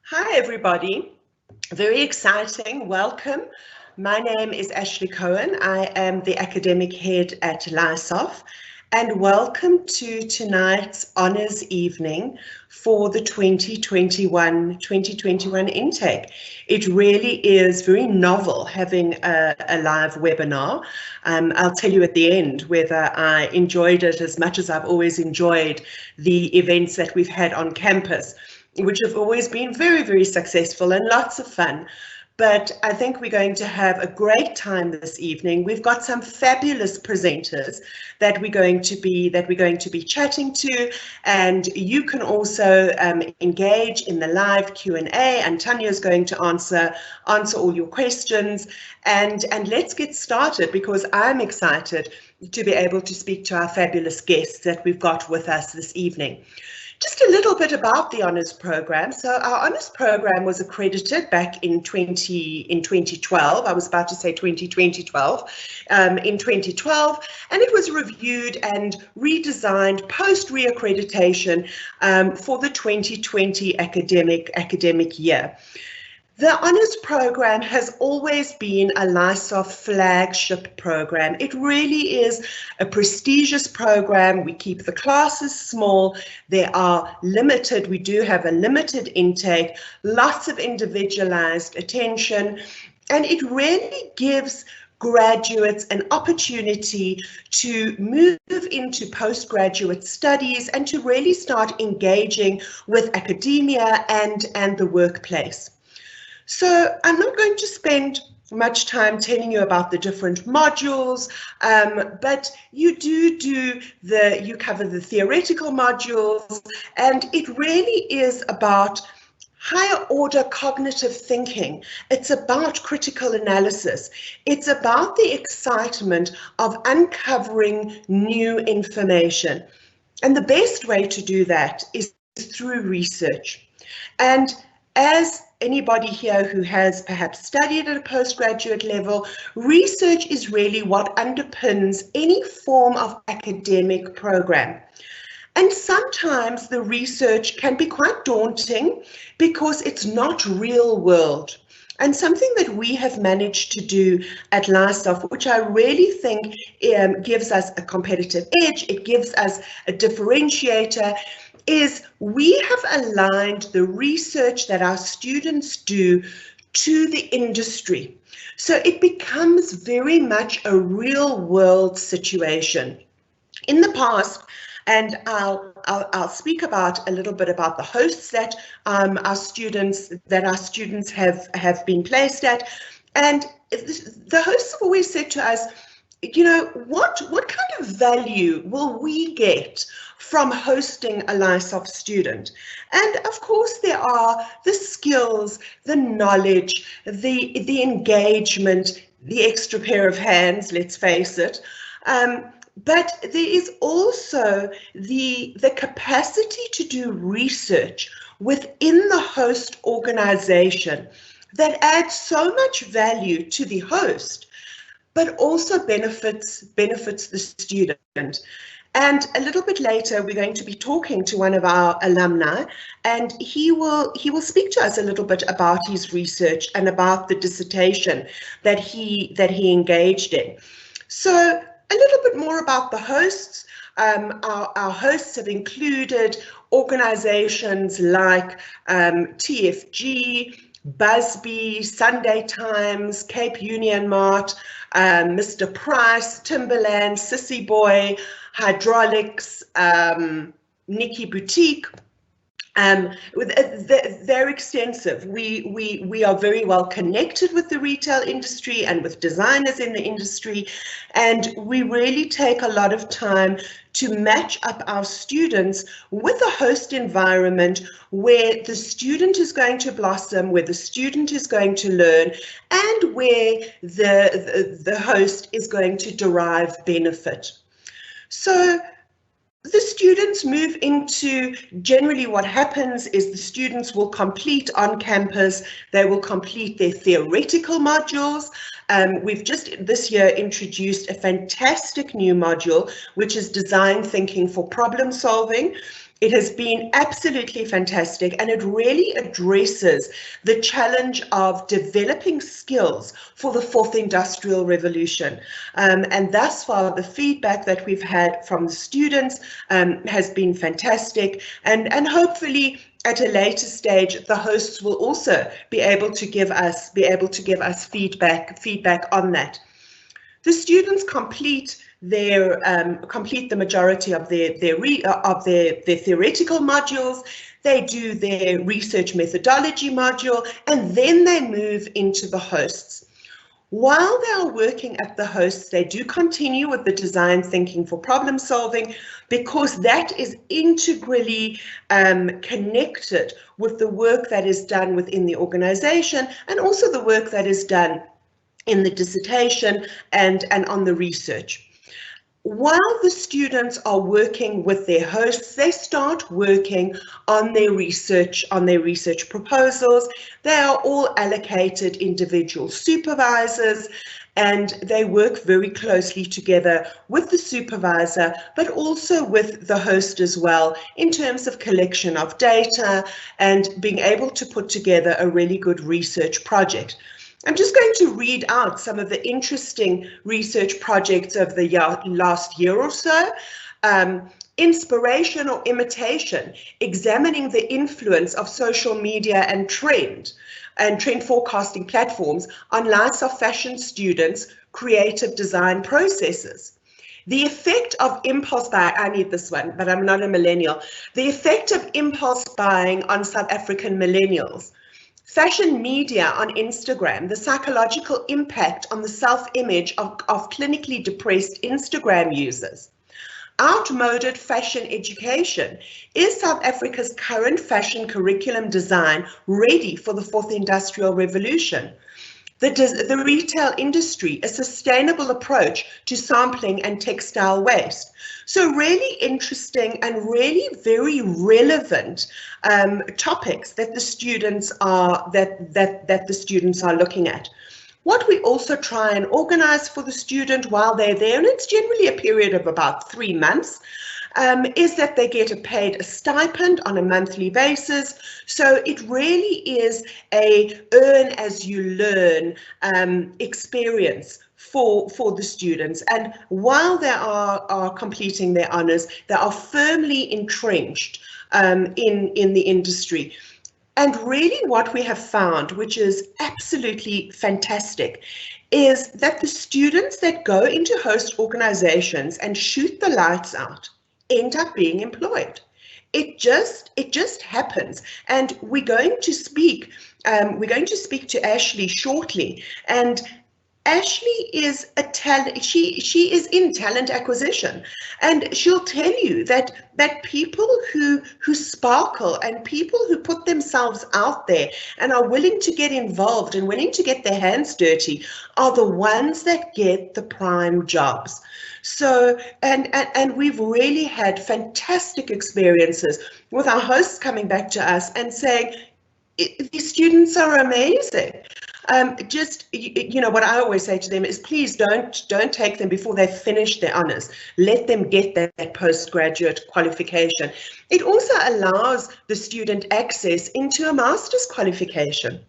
Hi, everybody. Very exciting. Welcome. My name is Ashleigh Cohen. I am the academic head at LISOF, and welcome to tonight's honours evening for the 2021 intake. It really is very novel having a live webinar. I'll tell you at the end whether I enjoyed it as much as I've always enjoyed the events that we've had on campus, which have always been very, very successful and lots of fun. But I think we're going to have a great time this evening. We've got some fabulous presenters that we're going to be chatting to, and you can also engage in the live Q&A, and Tanya is going to answer all your questions. And let's get started, because I'm excited to be able to speak to our fabulous guests that we've got with us this evening. Just a little bit about the honours program. So our honours program was accredited back in 2012. I was about to say 2012, in 2012, and it was reviewed and redesigned post reaccreditation for the 2020 academic year. The honours program has always been a LISOF flagship program. It really is a prestigious program. We keep the classes small. They are limited. We do have a limited intake, lots of individualized attention, and it really gives graduates an opportunity to move into postgraduate studies and to really start engaging with academia and the workplace. So I'm not going to spend much time telling you about the different modules, but you cover the theoretical modules, and it really is about higher order cognitive thinking. It's about critical analysis. It's about the excitement of uncovering new information. And the best way to do that is through research. And as anybody here who has perhaps studied at a postgraduate level, research is really what underpins any form of academic program. And sometimes the research can be quite daunting because it's not real world. And something that we have managed to do at LISOF, which I really think gives us a competitive edge, it gives us a differentiator, is we have aligned the research that our students do to the industry. So it becomes very much a real world situation. In the past, and I'll speak about a little bit about the hosts that our students have been placed at, and the hosts have always said to us, you know, what kind of value will we get from hosting a LISOF student? And of course there are the skills, the knowledge, the engagement, the extra pair of hands, let's face it. But there is also the capacity to do research within the host organization that adds so much value to the host, but also benefits the student. And a little bit later, we're going to be talking to one of our alumni, and he will speak to us a little bit about his research and about the dissertation that he engaged in. So a little bit more about the hosts. Our hosts have included organizations like TFG, Busby, Sunday Times, Cape Union Mart, Mr. Price, Timberland, Sissy Boy, Hydraulics, Nikki Boutique. They're extensive. We are very well connected with the retail industry and with designers in the industry, and we really take a lot of time to match up our students with a host environment where the student is going to blossom, where the student is going to learn, and where the host is going to derive benefit. So the students move into, generally what happens is the students will complete on campus, they will complete their theoretical modules. We've just this year introduced a fantastic new module, which is design thinking for problem solving. It has been absolutely fantastic, and it really addresses the challenge of developing skills for the fourth industrial revolution. And thus far, the feedback that we've had from the students has been fantastic, and hopefully at a later stage, the hosts will also be able to give us feedback on that. The students complete the majority of their theoretical modules. They do their research methodology module, and then they move into the hosts. While they are working at the hosts, they do continue with the design thinking for problem solving, because that is integrally connected with the work that is done within the organization, and also the work that is done in the dissertation and on the research. While the students are working with their hosts, they start working on their research proposals. They are all allocated individual supervisors, and they work very closely together with the supervisor, but also with the host as well, in terms of collection of data and being able to put together a really good research project. I'm just going to read out some of the interesting research projects of the last year or so. Inspiration or imitation, examining the influence of social media and trend forecasting platforms on lives of fashion students' creative design processes. The effect of impulse buying, I need this one, but I'm not a millennial. The effect of impulse buying on South African millennials. Fashion media on Instagram, the psychological impact on the self-image of clinically depressed Instagram users. Outmoded fashion education. Is South Africa's current fashion curriculum design ready for the fourth industrial revolution? The retail industry, a sustainable approach to sampling and textile waste. So really interesting and really very relevant topics that the students are looking at. What we also try and organize for the student while they're there, and it's generally a period of about 3 months, is that they get a stipend on a monthly basis. So it really is a earn as you learn experience for the students. And while they are completing their honors, they are firmly entrenched in the industry. And really what we have found, which is absolutely fantastic, is that the students that go into host organizations and shoot the lights out end up being employed. It just happens. And we're going to speak to Ashleigh shortly, and Ashleigh is a talent. She is in talent acquisition, and she'll tell you that people who sparkle and people who put themselves out there and are willing to get involved and willing to get their hands dirty are the ones that get the prime jobs. So, and we've really had fantastic experiences with our hosts coming back to us and saying, these students are amazing. Just, you know, what I always say to them is, please don't take them before they've finished their honors. Let them get that postgraduate qualification. It also allows the student access into a master's qualification.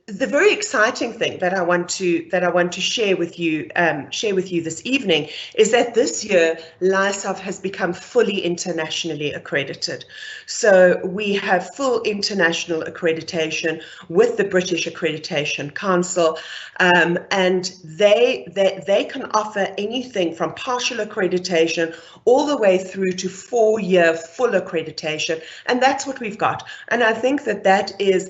The very exciting thing that I want to share with you this evening is that this year LISAF has become fully internationally accredited. So we have full international accreditation with the British Accreditation Council, and they can offer anything from partial accreditation all the way through to 4-year full accreditation, and that's what we've got. And I think that is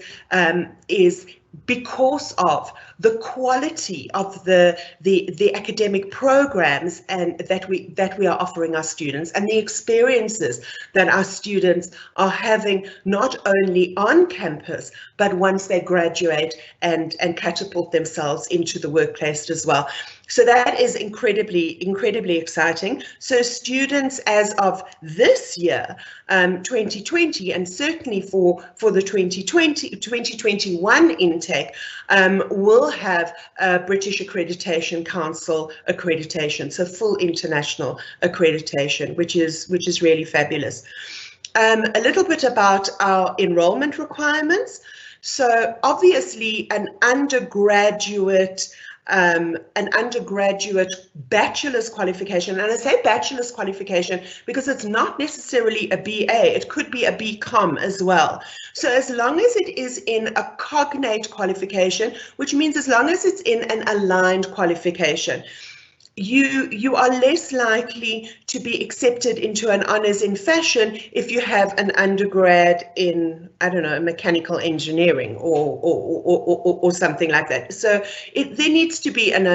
because of the quality of the academic programs and that we are offering our students, and the experiences that our students are having, not only on campus but once they graduate and catapult themselves into the workplace as well. So that is incredibly exciting. So students as of this year, 2020, and certainly for the 2021 intake, will have a British Accreditation Council accreditation, so full international accreditation, which is really fabulous. A little bit about our enrollment requirements. So obviously an undergraduate bachelor's qualification, and I say bachelor's qualification because it's not necessarily a BA, it could be a BCom as well. So as long as it is in a cognate qualification, which means as long as it's in an aligned qualification, you are less likely to be accepted into an honours in fashion if you have an undergrad in, I don't know, mechanical engineering or something like that. So there needs to be an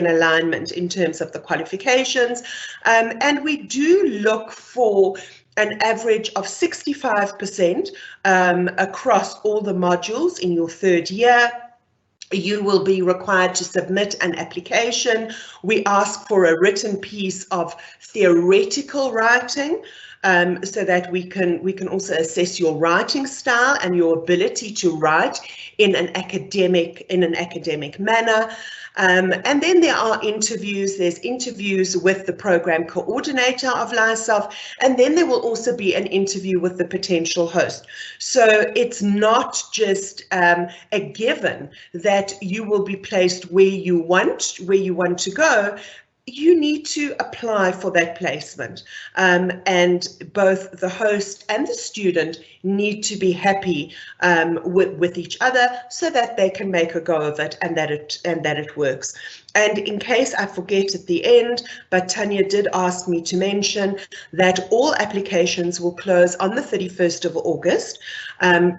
alignment in terms of the qualifications, and we do look for an average of 65% across all the modules in your third year. You will be required to submit an application. We ask for a written piece of theoretical writing, so that we can also assess your writing style and your ability to write in an academic manner. And then there are interviews. There's interviews with the program coordinator of LISOF, and then there will also be an interview with the potential host. So it's not just a given that you will be placed where you want to go. You need to apply for that placement, and both the host and the student need to be happy with each other so that they can make a go of it and that it works. And in case I forget at the end, but Tanya did ask me to mention that all applications will close on the 31st of August.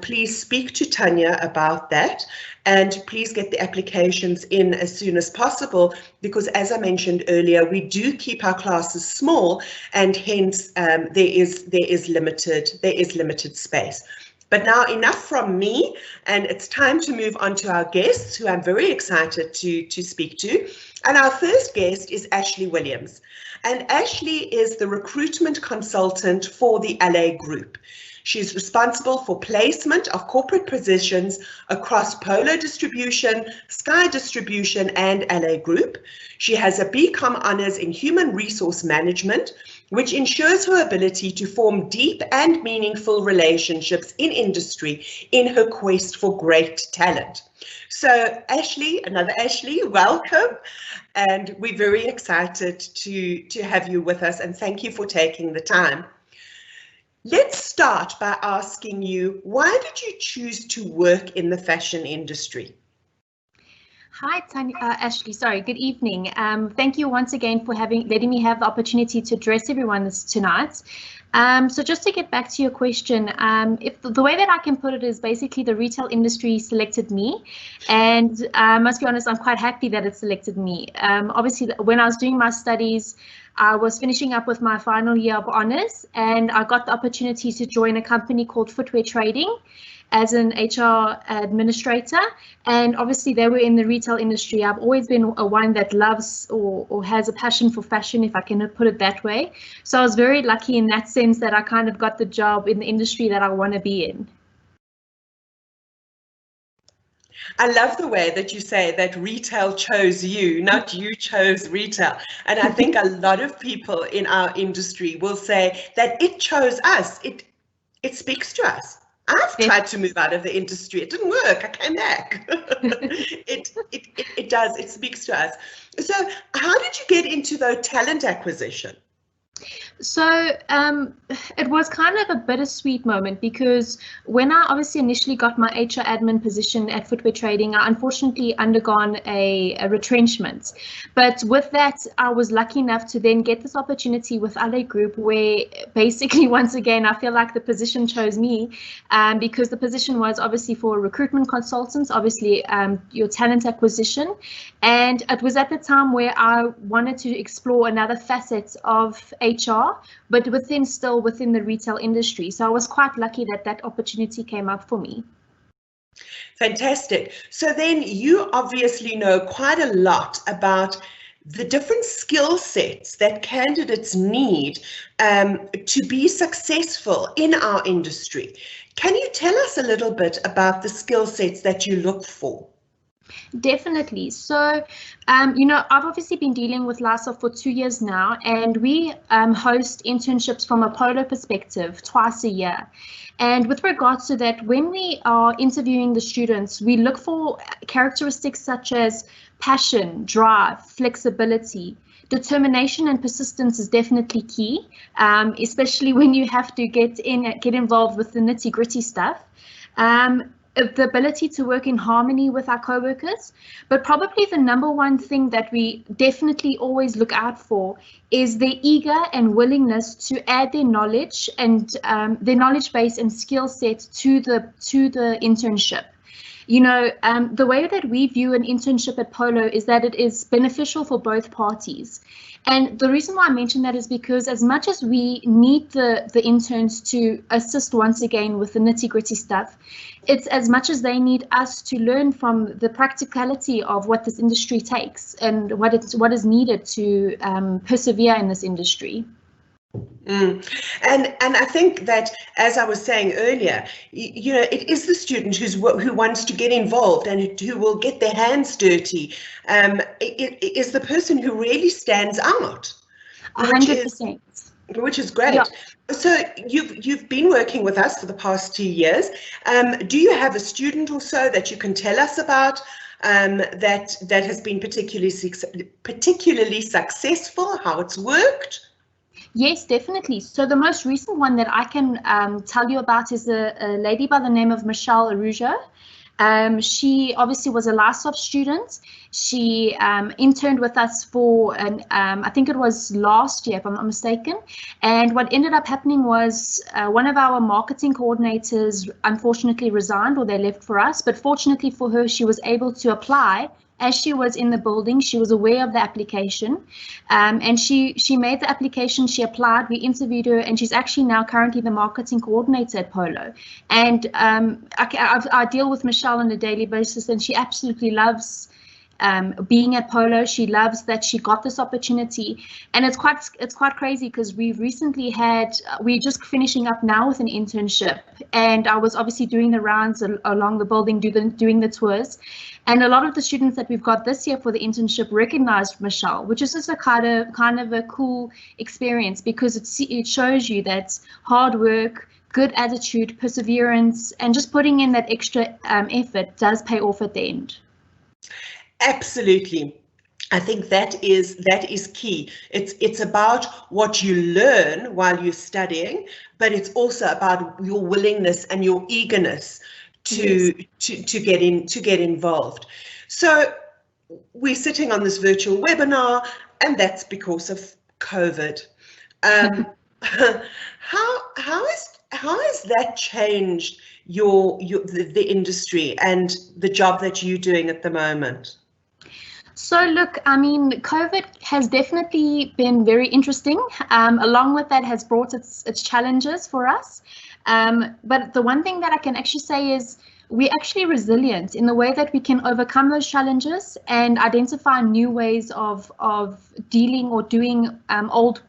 Please speak to Tanya about that, and please get the applications in as soon as possible, because as I mentioned earlier, we do keep our classes small, and hence there is limited space. But now enough from me, and it's time to move on to our guests, who I'm very excited to speak to. And our first guest is Ashleigh Williams. And Ashleigh is the recruitment consultant for the Ashleigh Group. She's responsible for placement of corporate positions across Polo Distribution, Sky Distribution, and Ashleigh Group. She has a BCom Honours in Human Resource Management, which ensures her ability to form deep and meaningful relationships in industry in her quest for great talent. So Ashleigh, another Ashleigh, welcome. And we're very excited to have you with us, and thank you for taking the time. Let's start by asking you, why did you choose to work in the fashion industry? Hi, Tanya, Ashleigh. Sorry, good evening. Thank you once again for letting me have the opportunity to address everyone tonight. So just to get back to your question, if the way that I can put it is basically the retail industry selected me, and I must be honest, I'm quite happy that it selected me. Obviously, when I was doing my studies, I was finishing up with my final year of honours, and I got the opportunity to join a company called Footwear Trading as an HR administrator, and obviously they were in the retail industry. I've always been one that loves or has a passion for fashion, if I can put it that way. So I was very lucky in that sense that I kind of got the job in the industry that I want to be in. I love the way that you say that retail chose you, not you chose retail. And I think a lot of people in our industry will say that it chose us. It speaks to us. I've tried to move out of the industry. It didn't work. I came back. It does. It speaks to us. So how did you get into the talent acquisition? So it was kind of a bittersweet moment, because when I obviously initially got my HR admin position at Footwear Trading, I unfortunately undergone a retrenchment. But with that, I was lucky enough to then get this opportunity with Ashleigh Group, where basically, once again, I feel like the position chose me, because the position was obviously for recruitment consultants, obviously your talent acquisition. And it was at the time where I wanted to explore another facet of HR, but still within the retail industry. So I was quite lucky that that opportunity came up for me. Fantastic. So then you obviously know quite a lot about the different skill sets that candidates need to be successful in our industry. Can you tell us a little bit about the skill sets that you look for? Definitely. So, you know, I've obviously been dealing with LISA for 2 years now, and we host internships from a polo perspective twice a year. And with regards to that, when we are interviewing the students, we look for characteristics such as passion, drive, flexibility. Determination and persistence is definitely key, especially when you have to get involved with the nitty-gritty stuff. The ability to work in harmony with our co-workers, but probably the number one thing that we definitely always look out for is their eager and willingness to add their knowledge and their knowledge base and skill set to the internship. You know, the way that we view an internship at Polo is that it is beneficial for both parties. And the reason why I mention that is because as much as we need the interns to assist once again with the nitty-gritty stuff, it's as much as they need us to learn from the practicality of what this industry takes and what is needed to persevere in this industry. And I think that, as I was saying earlier, you know, it is the student who wants to get involved and who will get their hands dirty. It is the person who really stands out. 100%. Which is great. Yeah. So you've been working with us for the past 2 years. Do you have a student or so that you can tell us about that has been particularly successful, how it's worked? Yes, definitely. So the most recent one that I can tell you about is a lady by the name of Nicola Argyros. She obviously was a LISA student. She interned with us for, I think it was last year, if I'm not mistaken. And what ended up happening was one of our marketing coordinators unfortunately resigned, or they left for us. But fortunately for her, she was able to apply. As she was in the building, she was aware of the application, and she made the application, she applied, we interviewed her, and she's actually now currently the marketing coordinator at Polo. And I deal with Michelle on a daily basis, and she absolutely loves being at Polo. She loves that she got this opportunity, and it's quite crazy because we've recently we're just finishing up now with an internship, and I was obviously doing the rounds along the building, doing the tours, and a lot of the students that we've got this year for the internship recognized Michelle, which is just a kind of a cool experience because it shows you that hard work, good attitude, perseverance, and just putting in that extra effort does pay off at the end. Absolutely. I think that is key. It's about what you learn while you're studying, but it's also about your willingness and your eagerness to get involved. So we're sitting on this virtual webinar, and that's because of COVID. How has that changed the industry and the job that you're doing at the moment? So look, I mean, COVID has definitely been very interesting. Along with that has brought its challenges for us. But the one thing that I can actually say is we're actually resilient in the way that we can overcome those challenges and identify new ways of dealing or doing old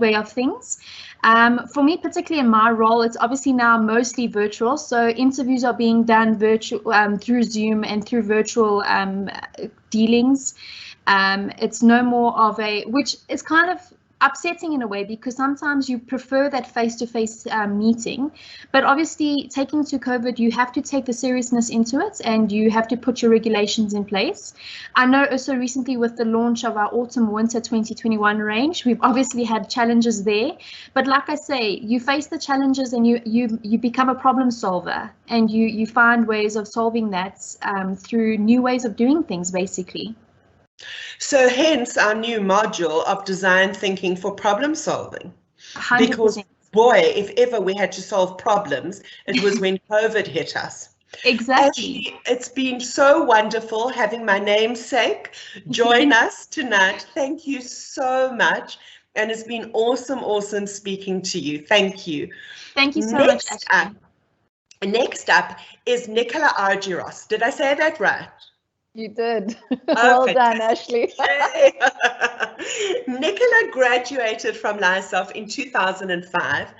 way of things. For me, particularly in my role, it's obviously now mostly virtual. So interviews are being done virtual through Zoom and through virtual dealings. It's no more of which is kind of upsetting in a way because sometimes you prefer that face-to-face meeting, but obviously taking to COVID, you have to take the seriousness into it and you have to put your regulations in place. I know also recently with the launch of our autumn-winter 2021 range, we've obviously had challenges there, but like I say, you face the challenges and you become a problem solver and you find ways of solving that through new ways of doing things, basically. So hence our new module of design thinking for problem solving. 100%. Because boy, if ever we had to solve problems, it was when COVID hit us. Exactly. Ashleigh, it's been so wonderful having my namesake join us tonight. Thank you so much. And it's been awesome speaking to you. Thank you. Thank you so much, Ashleigh. Next up is Nicola Argyros. Did I say that right? You did. Well done, Ashleigh. Nicola graduated from Lysof in 2005,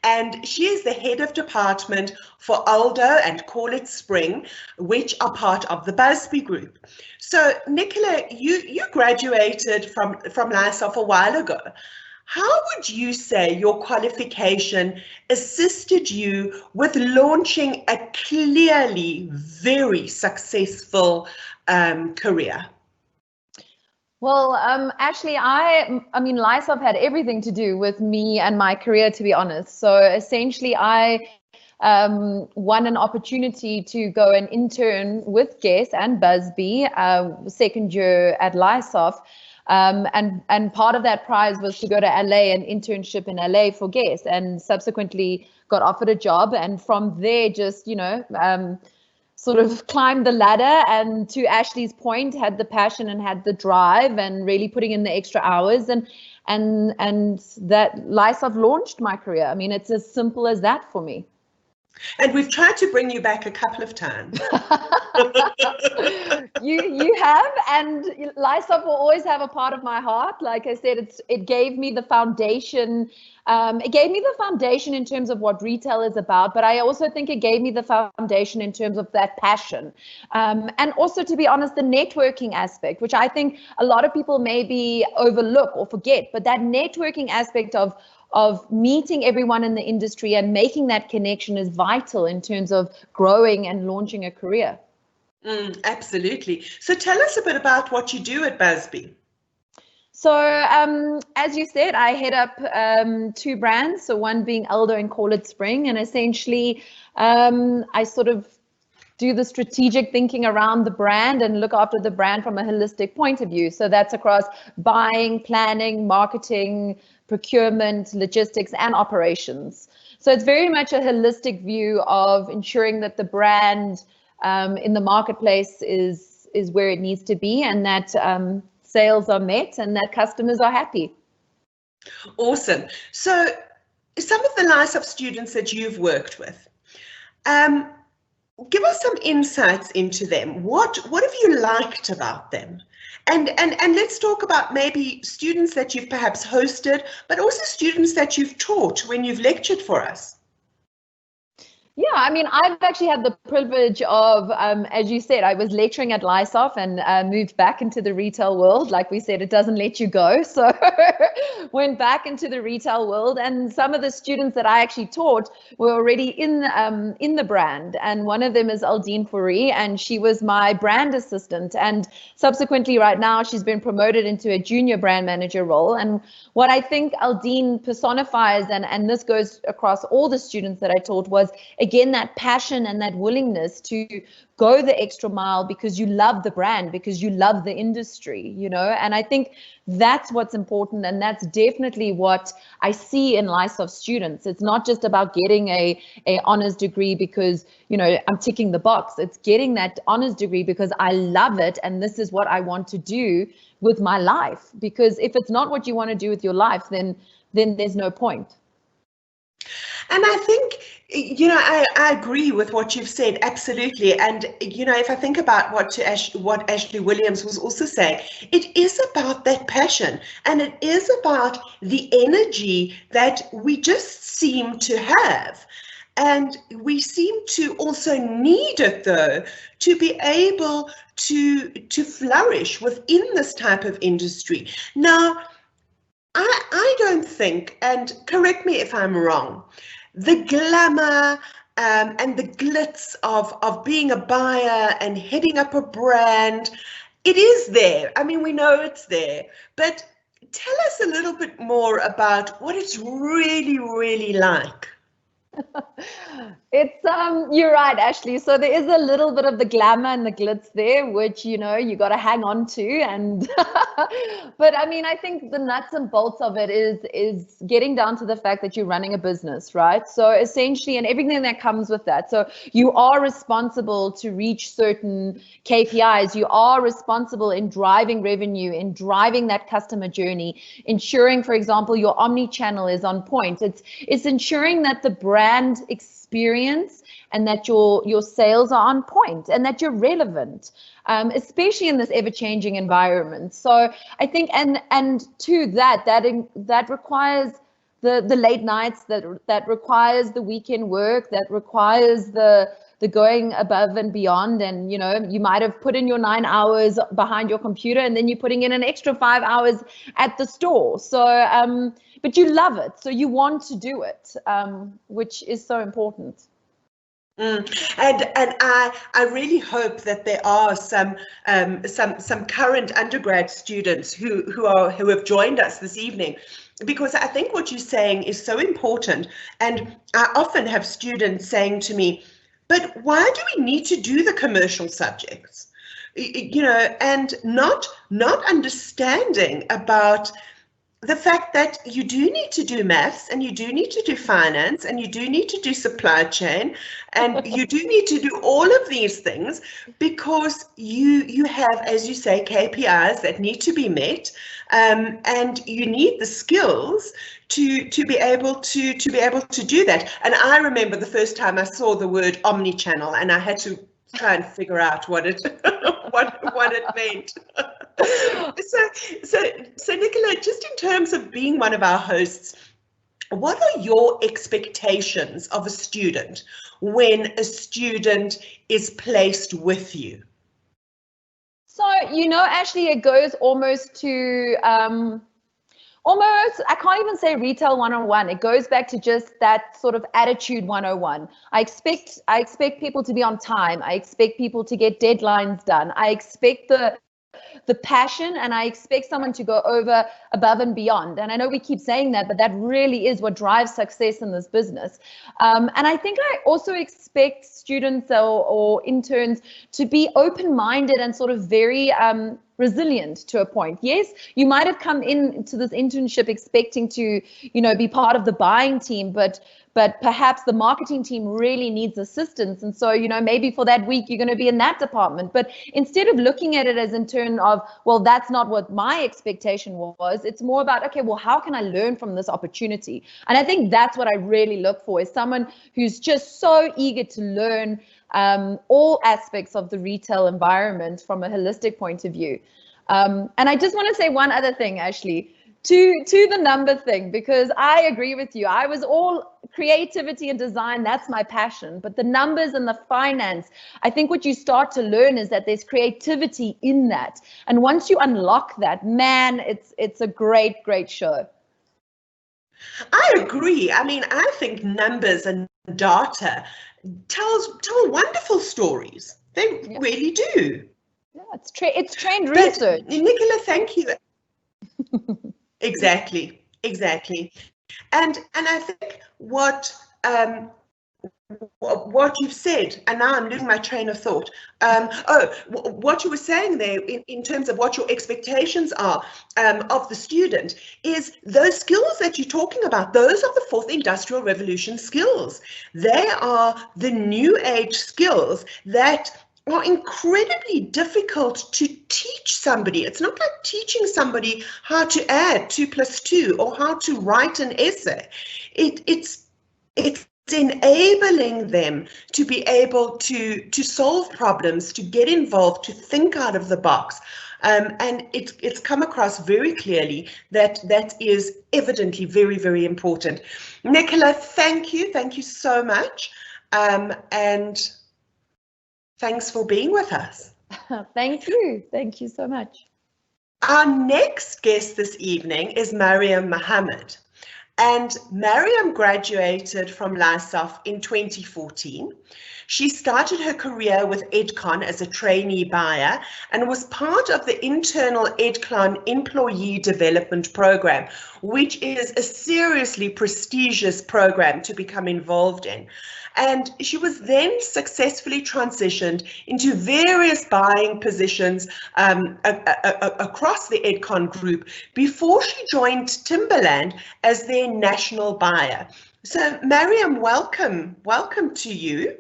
and she is the head of department for Aldo and Call It Spring, which are part of the Busby Group. So, Nicola, you graduated from Lysof a while ago. How would you say your qualification assisted you with launching a clearly very successful career? Well, Ashleigh, I mean, Lysof had everything to do with me and my career, to be honest. So essentially, I won an opportunity to go and intern with Guess and Busby, second year at Lysof. And part of that prize was to go to LA, an internship in LA for Guess, and subsequently got offered a job. And from there, just, you know, sort of climbed the ladder, and to Ashleigh's point, had the passion and had the drive and really putting in the extra hours, and that Lysof launched my career. I mean, it's as simple as that for me. And we've tried to bring you back a couple of times. You have, and Lysof will always have a part of my heart. Like I said, it gave me the foundation. It gave me the foundation in terms of what retail is about, but I also think it gave me the foundation in terms of that passion. And also, to be honest, the networking aspect, which I think a lot of people maybe overlook or forget, but that networking aspect of meeting everyone in the industry and making that connection is vital in terms of growing and launching a career. Absolutely. So tell us a bit about what you do at Busby. So as you said, I head up two brands, so one being Aldo and Call It Spring, and essentially I sort of do the strategic thinking around the brand and look after the brand from a holistic point of view. So that's across buying, planning, marketing, procurement, logistics, and operations. So it's very much a holistic view of ensuring that the brand in the marketplace is where it needs to be, and that sales are met and that customers are happy. Awesome. So some of the Lysof students that you've worked with, give us some insights into them. What have you liked about them? And let's talk about maybe students that you've perhaps hosted, but also students that you've taught when you've lectured for us. Yeah, I mean, I've actually had the privilege of, as you said, I was lecturing at Lysof and moved back into the retail world. Like we said, it doesn't let you go. So went back into the retail world, and some of the students that I actually taught were already in the brand. And one of them is Aldine Fourie, and she was my brand assistant. And subsequently, right now, she's been promoted into a junior brand manager role. And what I think Aldine personifies, and this goes across all the students that I taught, was again, that passion and that willingness to go the extra mile because you love the brand, because you love the industry, you know. And I think that's what's important, and that's definitely what I see in Lysof students. It's not just about getting a honors degree because, you know, I'm ticking the box. It's getting that honors degree because I love it, and this is what I want to do with my life. Because if it's not what you want to do with your life, then there's no point. And I think, you know, I agree with what you've said, absolutely. And, you know, if I think about what Ashleigh Williams was also saying, it is about that passion, and it is about the energy that we just seem to have. And we seem to also need it, though, to be able to flourish within this type of industry. Now, I don't think, and correct me if I'm wrong, the glamour and the glitz of being a buyer and heading up a brand, it is there. I mean, we know it's there, but tell us a little bit more about what it's really, really like. It's you're right, Ashleigh. So there is a little bit of the glamour and the glitz there, which, you know, you got to hang on to. And but I mean, I think the nuts and bolts of it is getting down to the fact that you're running a business, right? So essentially, and everything that comes with that. So you are responsible to reach certain KPIs. You are responsible in driving revenue, in driving that customer journey, ensuring, for example, your omni-channel is on point. It's ensuring that the brand brand experience and that your sales are on point and that you're relevant, especially in this ever-changing environment. So I think, and to that requires the late nights, that requires the weekend work, that requires the going above and beyond. And you might have put in your 9 hours behind your computer, and then you're putting in an extra 5 hours at the store. So but you love it, so you want to do it, which is so important. And I really hope that there are some current undergrad students who have joined us this evening, because I think what you're saying is so important. And I often have students saying to me, but why do we need to do the commercial subjects? And not understanding about the fact that you do need to do maths, and you do need to do finance, and you do need to do supply chain, and you do need to do all of these things, because you have, as you say, KPIs that need to be met, and you need the skills to be able to do that. And I remember the first time I saw the word omnichannel, and I had to try and figure out what it meant. So Nicola, just in terms of being one of our hosts, what are your expectations of a student when a student is placed with you? So, Ashleigh, it goes almost to I can't even say retail 101. It goes back to just that sort of attitude 101. I expect people to be on time. I expect people to get deadlines done. I expect the passion, and I expect someone to go over, above and beyond. And I know we keep saying that, but that really is what drives success in this business. And I think I also expect students or interns to be open-minded and sort of very resilient to a point. Yes, you might have come into this internship expecting to, be part of the buying team, but perhaps the marketing team really needs assistance. And so, maybe for that week, you're going to be in that department. But instead of looking at it as in turn of, well, that's not what my expectation was, it's more about, okay, well, how can I learn from this opportunity? And I think that's what I really look for, is someone who's just so eager to learn all aspects of the retail environment from a holistic point of view. And I just want to say one other thing, Ashleigh, to the number thing, because I agree with you. I was all creativity and design, that's my passion. But the numbers and the finance, I think what you start to learn is that there's creativity in that. And once you unlock that, man, it's a great, great show. I agree. I mean, I think numbers and data tell wonderful stories. They really do. Yeah, it's trained research. But, Nicola, thank you. Exactly. And I think what you've said, and now I'm losing my train of thought. What you were saying there in terms of what your expectations are of the student is those skills that you're talking about. Those are the fourth industrial revolution skills. They are the new age skills that are incredibly difficult to teach somebody. It's not like teaching somebody how to add 2 + 2 or how to write an essay. It's enabling them to be able to solve problems, to get involved, to think out of the box. And it's come across very clearly that is evidently very, very important. Nicola, thank you so much. And thanks for being with us. Thank you so much. Our next guest this evening is Mariam Mohamed. And Mariam graduated from LISOF in 2014. She started her career with Edcon as a trainee buyer and was part of the internal Edcon Employee Development Program, which is a seriously prestigious program to become involved in. And she was then successfully transitioned into various buying positions across the Edcon group before she joined Timberland as their national buyer. So Mariam, welcome to you.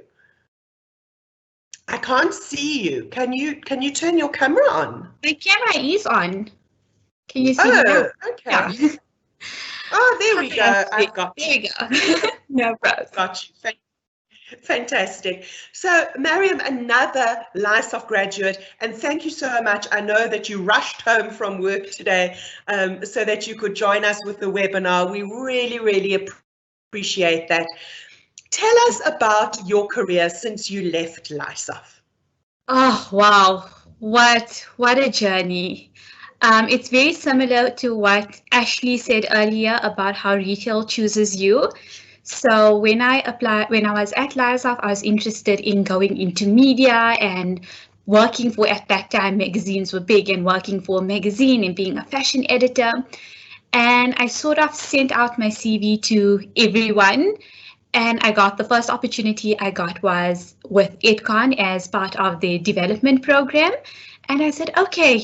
I can't see you. Can you turn your camera on? The camera is on. Can you see me now? Okay. Yeah. Oh, There we go. I've got you. There we go. No problem. Got you. Fantastic. So, Mariam, another Lysoft graduate, and thank you so much. I know that you rushed home from work today so that you could join us with the webinar. We really, really appreciate that. Tell us about your career since you left Lysoft. Oh, wow. What a journey. It's very similar to what Ashleigh said earlier about how retail chooses you. So when I was at Lysoft, I was interested in going into media and working for, at that time, magazines were big, and working for a magazine and being a fashion editor. And I sort of sent out my CV to everyone. And I got the first opportunity I got was with EdCon as part of the development program. And I said, okay,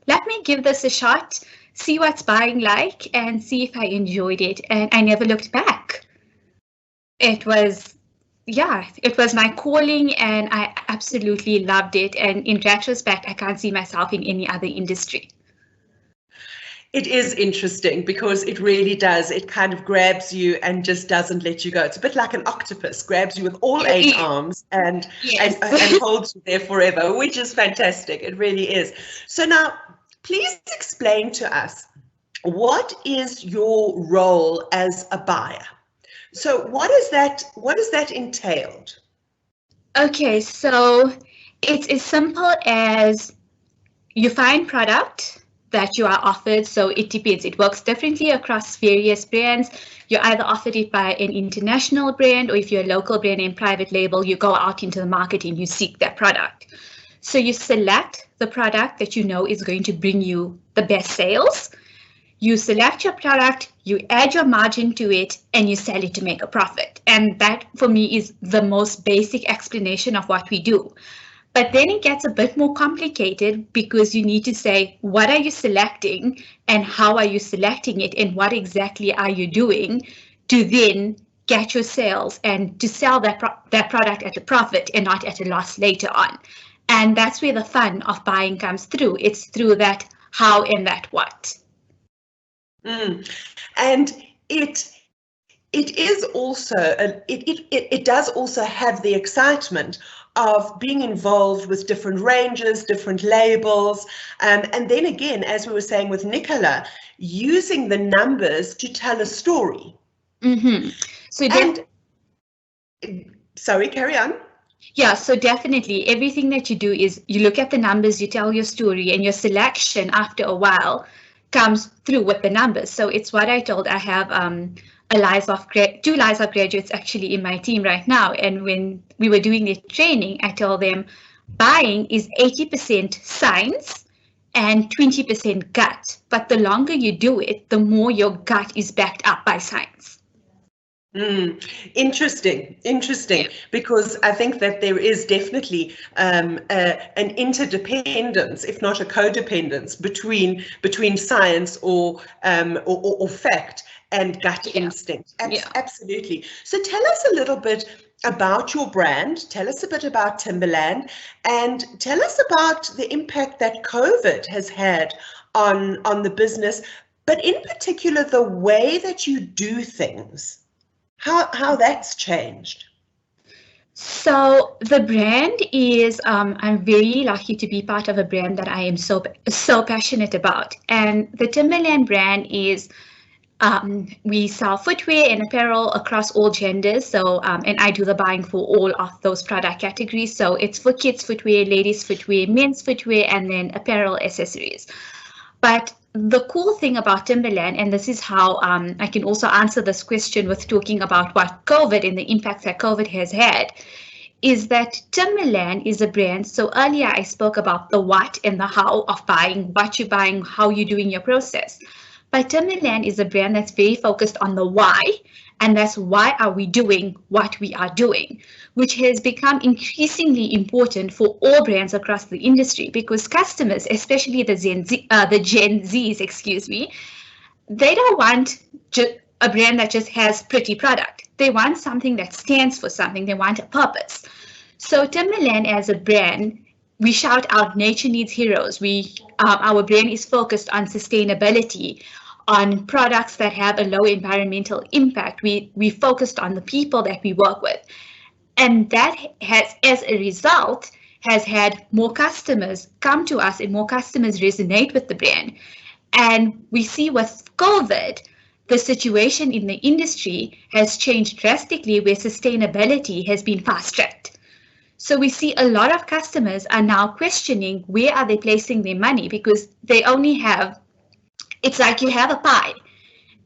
let me give this a shot, see what's buying like, and see if I enjoyed it. And I never looked back. It was my calling, and I absolutely loved it. And in retrospect, I can't see myself in any other industry. It is interesting because it really does. It kind of grabs you and just doesn't let you go. It's a bit like an octopus, grabs you with all 8 arms and holds you there forever, which is fantastic. It really is. So now, please explain to us, what is your role as a buyer? So what is that entailed? Okay, so it's as simple as you find product that you are offered. So it depends. It works differently across various brands. You're either offered it by an international brand, or if you're a local brand and private label, you go out into the market and you seek that product. So you select the product that you know is going to bring you the best sales. You select your product, you add your margin to it, and you sell it to make a profit. And that, for me, is the most basic explanation of what we do. But then it gets a bit more complicated, because you need to say, what are you selecting and how are you selecting it, and what exactly are you doing to then get your sales and to sell that product at a profit and not at a loss later on. And that's where the fun of buying comes through. It's through that how and that what. And it is also it does also have the excitement of being involved with different ranges, different labels, and then again, as we were saying with Nicola, using the numbers to tell a story. So sorry, carry on. Yeah, so definitely everything that you do is you look at the numbers, you tell your story, and your selection after a while comes through with the numbers. So it's what I told. I have two Lysoft graduates actually in my team right now. And when we were doing the training, I told them buying is 80% science and 20% gut. But the longer you do it, the more your gut is backed up by science. Interesting, because I think that there is definitely an interdependence, if not a codependence, between science or fact and gut instinct. Absolutely. So tell us a little bit about your brand, tell us a bit about Timberland, and tell us about the impact that COVID has had on the business, but in particular the way that you do things. How that's changed? So the brand is, I'm very lucky to be part of a brand that I am so passionate about. And the Timberland brand is, we sell footwear and apparel across all genders. So, and I do the buying for all of those product categories. So it's for kids footwear, ladies footwear, men's footwear, and then apparel accessories. But the cool thing about Timberland, and this is how I can also answer this question with talking about what COVID and the impact that COVID has had, is that Timberland is a brand. So earlier I spoke about the what and the how of buying, what you're buying, how you're doing your process. But Timberland is a brand that's very focused on the why, and that's why are we doing what we are doing, which has become increasingly important for all brands across the industry, because customers, especially the Gen Zs, they don't want a brand that just has pretty product. They want something that stands for something. They want a purpose. So Timberland as a brand, we shout out nature needs heroes. Our brand is focused on sustainability, on products that have a low environmental impact. We focused on the people that we work with. And that has, as a result, has had more customers come to us and more customers resonate with the brand. And we see with COVID, the situation in the industry has changed drastically, where sustainability has been fast-tracked. So we see a lot of customers are now questioning where are they placing their money, because they only have, it's like you have a pie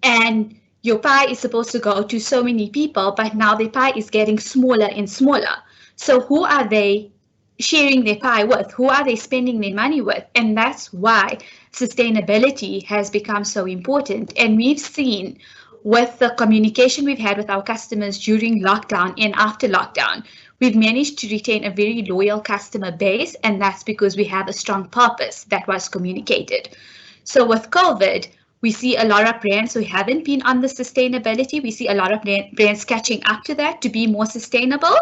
and your pie is supposed to go to so many people, but now the pie is getting smaller and smaller. So who are they sharing their pie with? Who are they spending their money with? And that's why sustainability has become so important. And we've seen with the communication we've had with our customers during lockdown and after lockdown, we've managed to retain a very loyal customer base, and that's because we have a strong purpose that was communicated. So with COVID, we see a lot of brands who haven't been on the sustainability. We see a lot of brands catching up to that to be more sustainable.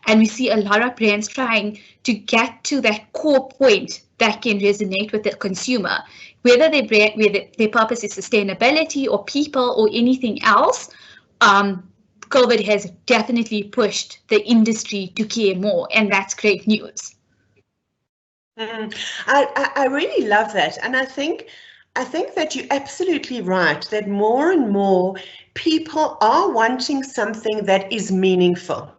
And we see a lot of brands trying to get to that core point that can resonate with the consumer. Whether their purpose is sustainability or people or anything else, COVID has definitely pushed the industry to care more, and that's great news. I really love that, and I think that you're absolutely right, that more and more people are wanting something that is meaningful.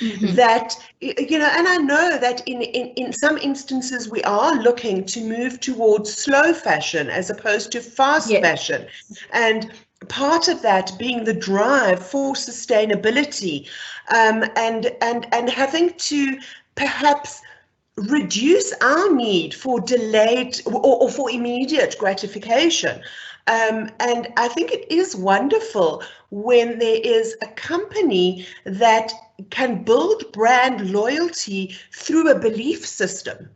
Mm-hmm. That, you know, and I know that in some instances we are looking to move towards slow fashion as opposed to fast fashion. And part of that being the drive for sustainability, and having to perhaps reduce our need for delayed or for immediate gratification. And I think it is wonderful when there is a company that can build brand loyalty through a belief system.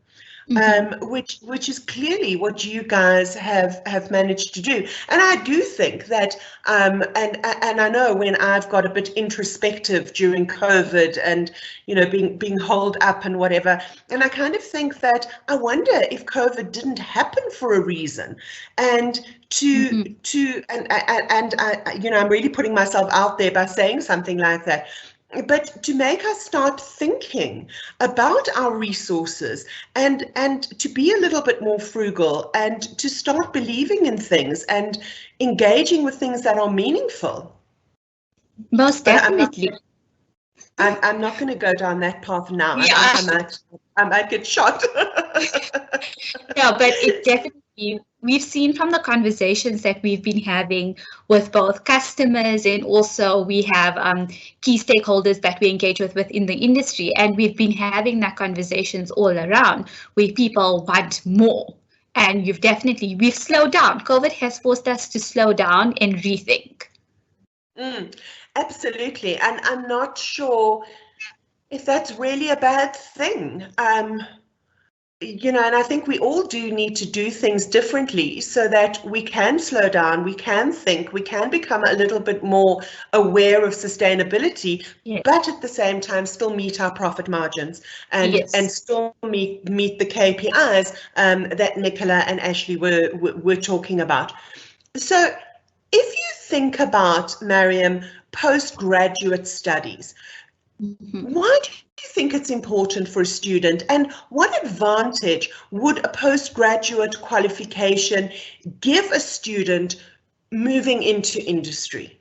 Which is clearly what you guys have managed to do. And I do think that, and I know when I've got a bit introspective during COVID and, you know, being holed up and whatever, and I kind of think that I wonder if COVID didn't happen for a reason, and and I, you know, I'm really putting myself out there by saying something like that. But to make us start thinking about our resources and to be a little bit more frugal and to start believing in things and engaging with things that are meaningful. Most definitely. I'm not going to go down that path now. Yeah. I might get shot. No, but it definitely, we've seen from the conversations that we've been having with both customers, and also we have key stakeholders that we engage with within the industry, and we've been having that conversations all around where people want more. And we've slowed down. COVID has forced us to slow down and rethink. Absolutely, and I'm not sure if that's really a bad thing. You know, and I think we all do need to do things differently so that we can slow down, we can think, we can become a little bit more aware of sustainability, but at the same time still meet our profit margins and still meet the KPIs that Nicola and Ashleigh were talking about. So if you think about, Mariam, postgraduate studies, why do you think it's important for a student, and what advantage would a postgraduate qualification give a student moving into industry?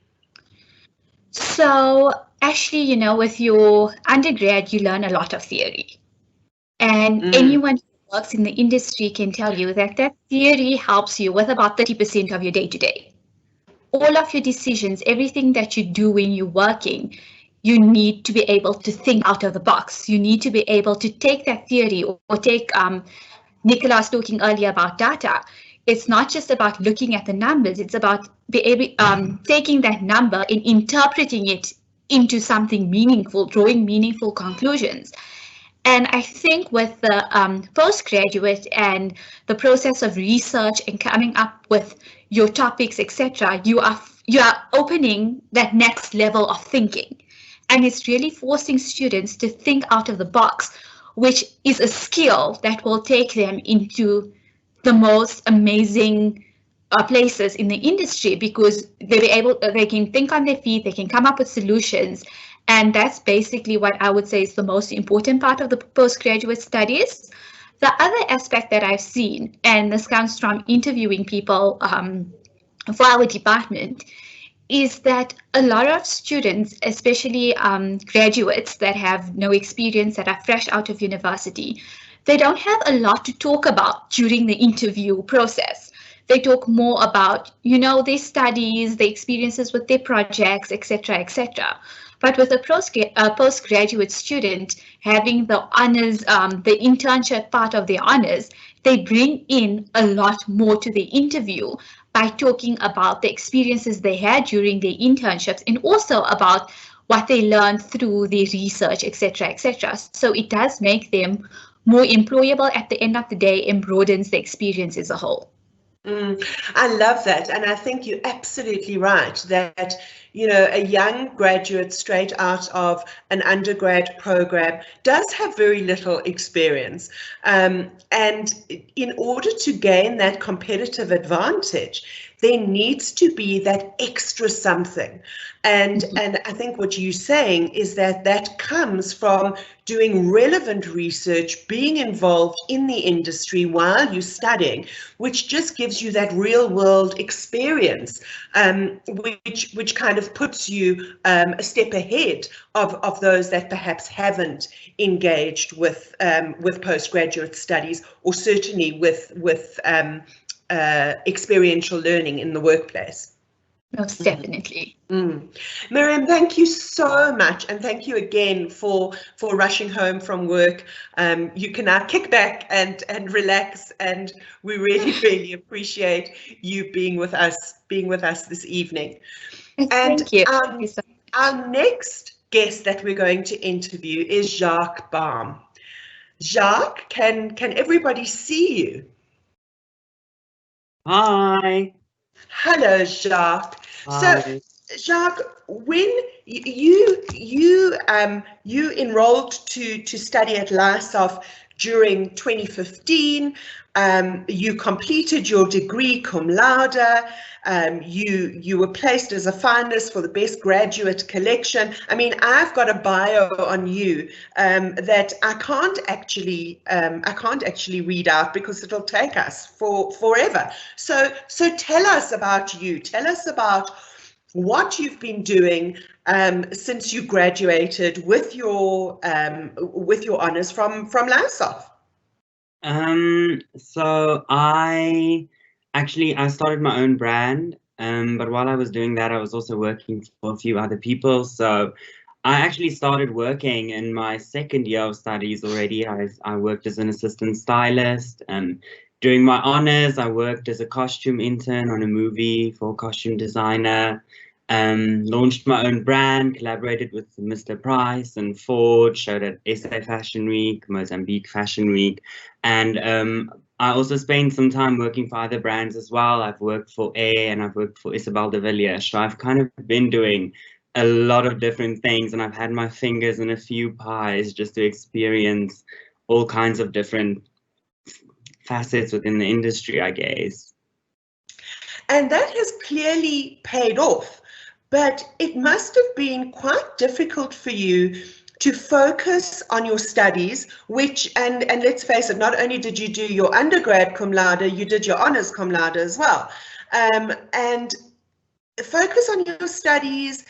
So, Ashleigh, you know, with your undergrad, you learn a lot of theory. And anyone who works in the industry can tell you that theory helps you with about 30% of your day-to-day. All of your decisions, everything that you do when you're working, you need to be able to think out of the box. You need to be able to take that theory or take, Nicola was talking earlier about data. It's not just about looking at the numbers. It's about taking that number and interpreting it into something meaningful, drawing meaningful conclusions. And I think with the postgraduate and the process of research and coming up with your topics, etc., you are opening that next level of thinking. And it's really forcing students to think out of the box, which is a skill that will take them into the most amazing places in the industry, because they can think on their feet, they can come up with solutions. And that's basically what I would say is the most important part of the postgraduate studies. The other aspect that I've seen, and this comes from interviewing people for our department, is that a lot of students, especially graduates that have no experience, that are fresh out of university, they don't have a lot to talk about during the interview process. They talk more about, their studies, their experiences with their projects, etc., etc. But with a postgraduate student having the honors, the internship part of their honors, they bring in a lot more to the interview by talking about the experiences they had during their internships, and also about what they learned through their research, etc., etc. So it does make them more employable at the end of the day and broadens the experience as a whole. I love that. And I think you're absolutely right that, a young graduate straight out of an undergrad program does have very little experience. And in order to gain that competitive advantage, there needs to be that extra something. And I think what you're saying is that comes from doing relevant research, being involved in the industry while you're studying, which just gives you that real world experience, which kind of puts you a step ahead of those that perhaps haven't engaged with postgraduate studies, or certainly with experiential learning in the workplace. Most definitely. Mariam, thank you so much, and thank you again for rushing home from work. You can now kick back and relax, and we really, really appreciate you being with us this evening. Thank you. Our next guest that we're going to interview is Jacques Bam. Jacques, can everybody see you? Hi. Hello, Jacques. Hi. So, Jacques, when you enrolled to study at LISOF during 2015, you completed your degree cum laude. You were placed as a finalist for the best graduate collection. I mean, I've got a bio on you that I can't actually read out because it'll take us forever. So tell us about you. Tell us about what you've been doing since you graduated with your honors from LISOF. So I started my own brand, but while I was doing that, I was also working for a few other people. So I actually started working in my second year of studies already. I worked as an assistant stylist, and during my honors, I worked as a costume intern on a movie for a costume designer. Launched my own brand, collaborated with Mr. Price and Ford, showed at SA Fashion Week, Mozambique Fashion Week, and I also spent some time working for other brands as well. I've worked for Air and I've worked for Isabel de Villiers. So I've kind of been doing a lot of different things, and I've had my fingers in a few pies just to experience all kinds of different facets within the industry, I guess. And that has clearly paid off. But it must have been quite difficult for you to focus on your studies, which, and let's face it, not only did you do your undergrad cum laude, you did your honors cum laude as well. And focus on your studies,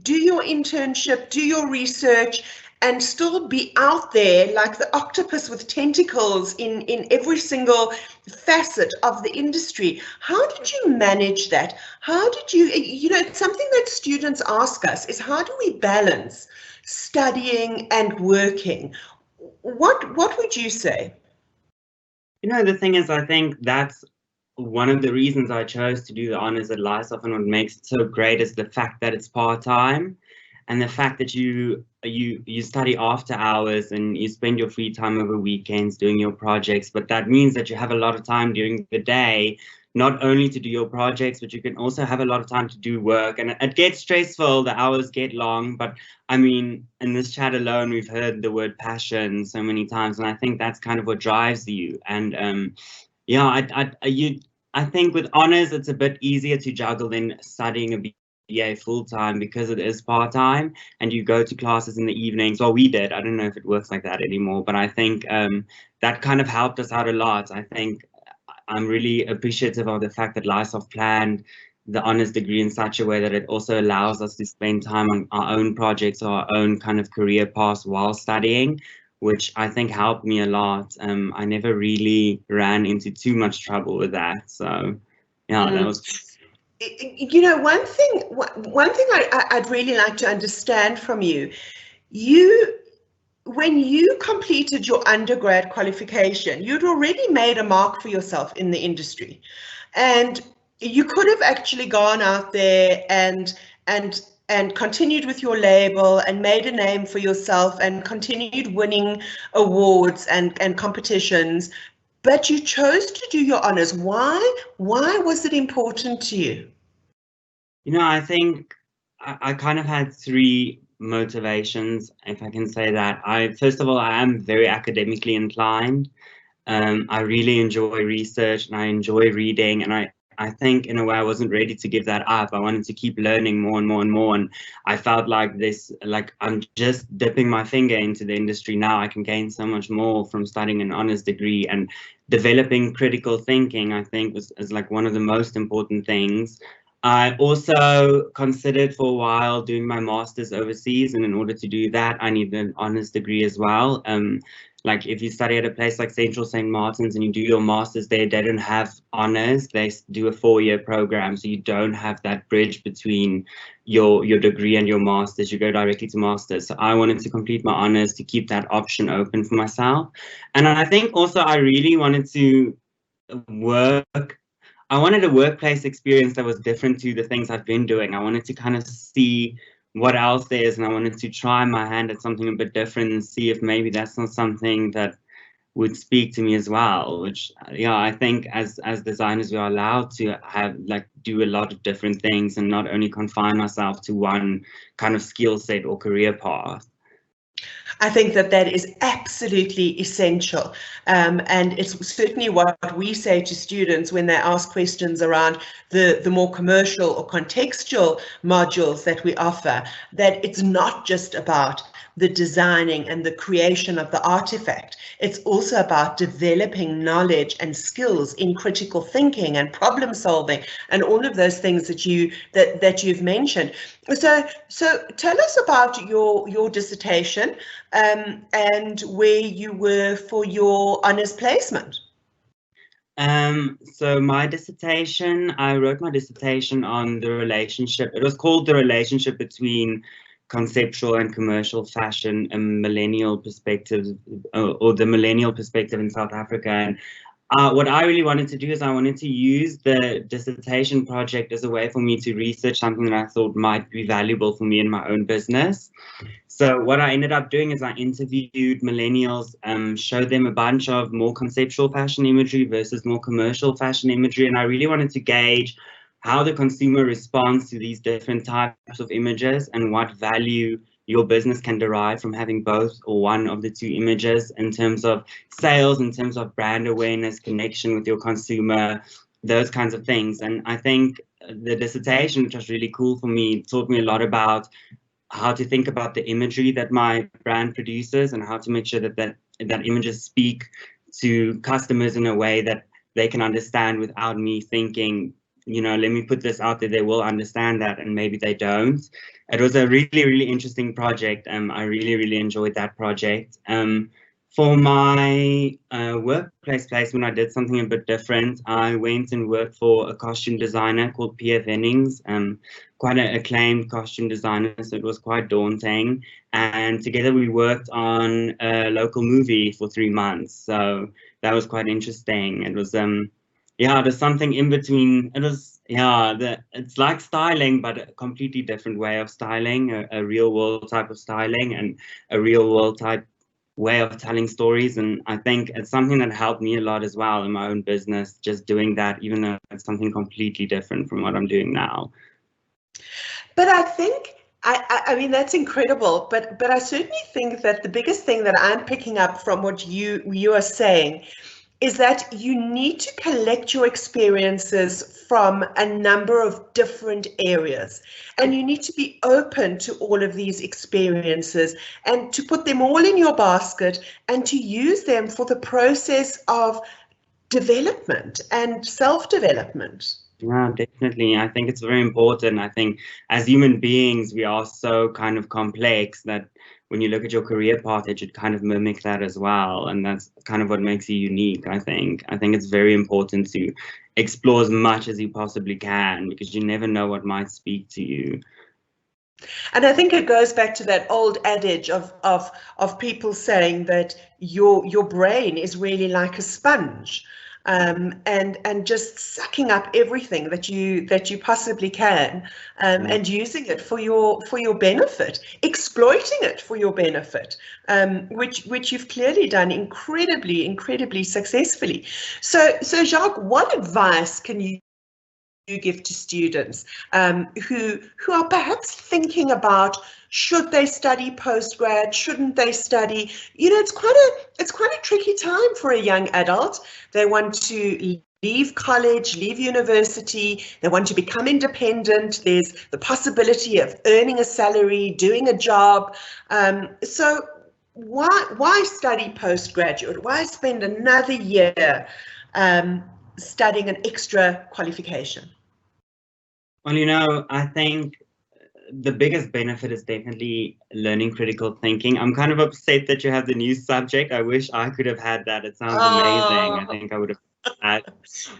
do your internship, do your research, and still be out there like the octopus with tentacles in every single facet of the industry. How did you manage that? How did you, something that students ask us is, how do we balance studying and working? What would you say? The thing is, I think that's one of the reasons I chose to do the honors at LISOF, and what makes it so great is the fact that it's part-time, and the fact that you study after hours and you spend your free time over weekends doing your projects. But that means that you have a lot of time during the day, not only to do your projects, but you can also have a lot of time to do work. And it gets stressful, the hours get long, but I mean, in this chat alone, we've heard the word passion so many times, and I think that's kind of what drives you. And I think with honors, it's a bit easier to juggle than studying a BA full-time because it is part-time and you go to classes in the evenings. Well, we did. I don't know if it works like that anymore, but I think that kind of helped us out a lot. I think I'm really appreciative of the fact that LISOF planned the honors degree in such a way that it also allows us to spend time on our own projects or our own kind of career paths while studying, which I think helped me a lot. I never really ran into too much trouble with that. So yeah, that was. You know, one thing I'd really like to understand from you, when you completed your undergrad qualification, you'd already made a mark for yourself in the industry, and you could have actually gone out there and continued with your label and made a name for yourself and continued winning awards and competitions, but you chose to do your honors. Why was it important to you? You know, I think I kind of had three motivations, if I can say that. First of all, I am very academically inclined. I really enjoy research and I enjoy reading, and I think in a way I wasn't ready to give that up. I wanted to keep learning more and more and more, and I felt like I'm just dipping my finger into the industry now. I can gain so much more from studying an honors degree, and developing critical thinking, I think, is like one of the most important things. I also considered for a while doing my master's overseas, and in order to do that, I need an honors degree as well. Like if you study at a place like Central St. Martin's and you do your master's there, they don't have honors. They do a 4-year program, so you don't have that bridge between your degree and your master's. You go directly to master's. So I wanted to complete my honors to keep that option open for myself. And I think also I really wanted to I wanted a workplace experience that was different to the things I've been doing. I wanted to kind of see what else there is, and I wanted to try my hand at something a bit different and see if maybe that's not something that would speak to me as well, which, yeah, I think as designers, we are allowed to do a lot of different things and not only confine ourselves to one kind of skill set or career path. I think that is absolutely essential. And it's certainly what we say to students when they ask questions around the more commercial or contextual modules that we offer, that it's not just about the designing and the creation of the artifact. It's also about developing knowledge and skills in critical thinking and problem solving and all of those things that you've mentioned. So tell us about your dissertation and where you were for your honors placement. So my dissertation, I wrote my dissertation on the relationship. It was called The Relationship Between Conceptual and Commercial Fashion, a Millennial Perspective, or the Millennial Perspective in South Africa. And what I really wanted to do is I wanted to use the dissertation project as a way for me to research something that I thought might be valuable for me in my own business. So what I ended up doing is I interviewed millennials, showed them a bunch of more conceptual fashion imagery versus more commercial fashion imagery. And I really wanted to gauge how the consumer responds to these different types of images and what value your business can derive from having both or one of the two images in terms of sales, in terms of brand awareness, connection with your consumer, those kinds of things. And I think the dissertation, which was really cool for me, taught me a lot about how to think about the imagery that my brand produces and how to make sure that images speak to customers in a way that they can understand without me thinking, you know, let me put this out there, they will understand that, and maybe they don't. It was a really, really interesting project. I really, really enjoyed that project. For my workplace placement, I did something a bit different. I went and worked for a costume designer called P.F. Hennings, quite an acclaimed costume designer, so it was quite daunting. And together we worked on a local movie for 3 months. So that was quite interesting. It was yeah, there's something in between. It was, yeah, it's like styling, but a completely different way of styling, a real world type of styling and a real world type way of telling stories. And I think it's something that helped me a lot as well in my own business, just doing that, even though it's something completely different from what I'm doing now. But I think, I mean, that's incredible, but I certainly think that the biggest thing that I'm picking up from what you are saying is that you need to collect your experiences from a number of different areas, and you need to be open to all of these experiences and to put them all in your basket and to use them for the process of development and self-development. Yeah, definitely. I think it's very important. I think as human beings, we are so kind of complex that when you look at your career path, it should kind of mimic that as well. And that's kind of what makes you unique, I think. I think it's very important to explore as much as you possibly can, because you never know what might speak to you. And I think it goes back to that old adage of people saying that your brain is really like a sponge. And just sucking up everything that you possibly can, and using it for your benefit, exploiting it for your benefit, which you've clearly done incredibly successfully. So Jacques, what advice can you give to students who are perhaps thinking about, should they study postgrad, shouldn't they study? You know, it's quite a tricky time for a young adult. They want to leave college, leave university, they want to become independent. There's the possibility of earning a salary, doing a job. So why study postgraduate? Why spend another year studying an extra qualification? Well, you know, I think the biggest benefit is definitely learning critical thinking. I'm kind of upset that you have the new subject. I wish I could have had that. It sounds amazing. I think I would have had.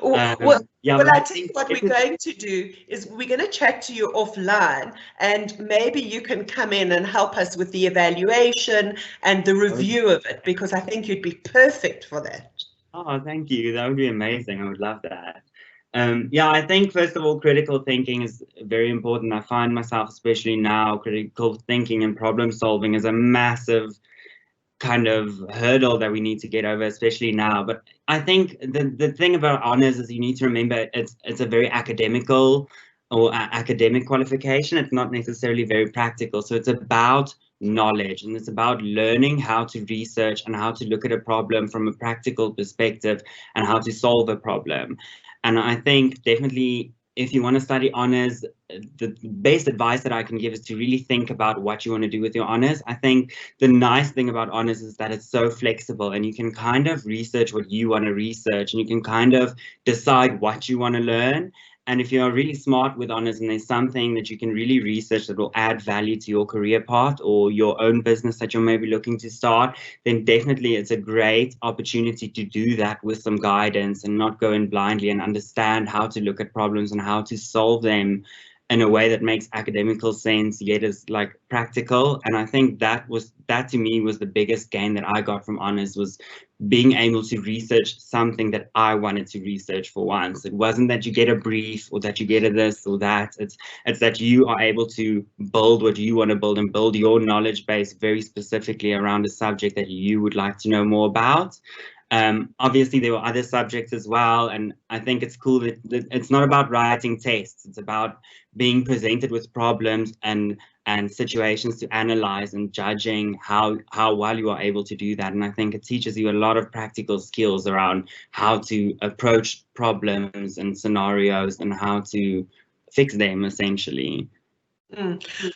Well, I think what we're going to do is we're going to chat to you offline, and maybe you can come in and help us with the evaluation and the review of it, because I think you'd be perfect for that. Oh, thank you. That would be amazing. I would love that. Yeah, I think, first of all, critical thinking is very important. I find myself, especially now, critical thinking and problem solving is a massive kind of hurdle that we need to get over, especially now. But I think the thing about honors is you need to remember it's a very academical or academic qualification. It's not necessarily very practical. So it's about knowledge, and it's about learning how to research and how to look at a problem from a practical perspective and how to solve a problem. And I think definitely if you want to study honors, the best advice that I can give is to really think about what you want to do with your honors. I think the nice thing about honors is that it's so flexible, and you can kind of research what you want to research, and you can kind of decide what you want to learn. And if you're really smart with honors and there's something that you can really research that will add value to your career path or your own business that you're maybe looking to start, then definitely it's a great opportunity to do that with some guidance and not go in blindly, and understand how to look at problems and how to solve them in a way that makes academical sense, yet is like practical. And I think that to me was the biggest gain that I got from honors, was being able to research something that I wanted to research for once. It wasn't that you get a brief or that you get a this or that. It's that you are able to build what you want to build and build your knowledge base very specifically around a subject that you would like to know more about. Obviously, there were other subjects as well, and I think it's cool that it's not about writing tests. It's about being presented with problems and situations to analyze and judging how well you are able to do that. And I think it teaches you a lot of practical skills around how to approach problems and scenarios and how to fix them, essentially.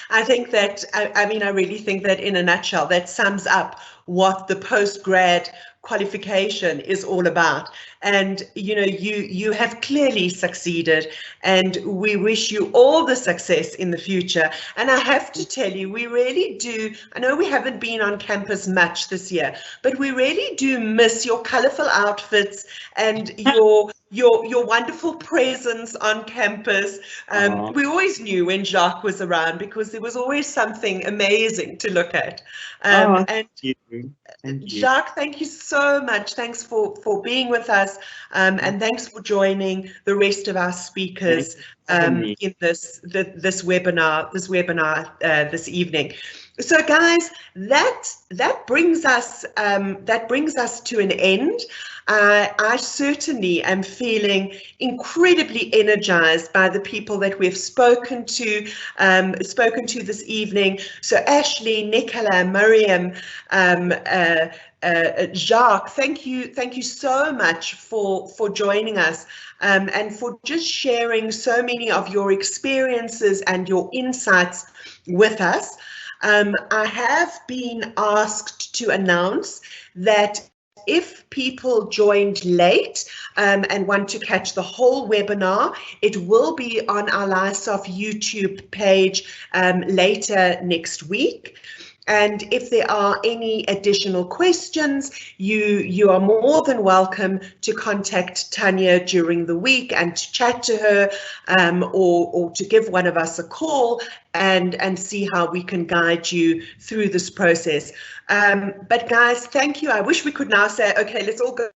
I think that, I mean, I really think that in a nutshell, that sums up what the postgrad qualification is all about. And you know, you have clearly succeeded, and we wish you all the success in the future. And I have to tell you, we really do, I know we haven't been on campus much this year, but we really do miss your colorful outfits and your wonderful presence on campus. We always knew when Jacques was around, because there was always something amazing to look at. Thank you. Jacques, thank you so much. Thanks for being with us, and thanks for joining the rest of our speakers in this webinar this evening. So guys, that brings us to an end. I certainly am feeling incredibly energized by the people that we've spoken to this evening. So Ashleigh, Nicola, Mariam, Jacques, thank you so much for joining us and for just sharing so many of your experiences and your insights with us. I have been asked to announce that if people joined late and want to catch the whole webinar, it will be on our LISOF YouTube page later next week. And if there are any additional questions, you are more than welcome to contact Tanya during the week and to chat to her or to give one of us a call and see how we can guide you through this process. But guys, thank you. I wish we could now say, okay, let's all go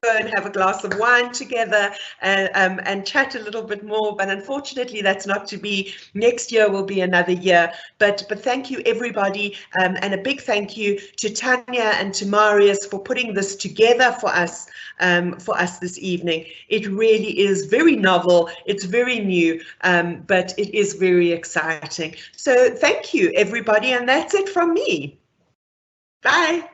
and have a glass of wine together and chat a little bit more, but unfortunately that's not to be. Next year will be another year, but thank you everybody, and a big thank you to Tanya and to Marius for putting this together for us this evening. It really is very novel, it's very new, but it is very exciting. So thank you everybody, and that's it from me. Bye.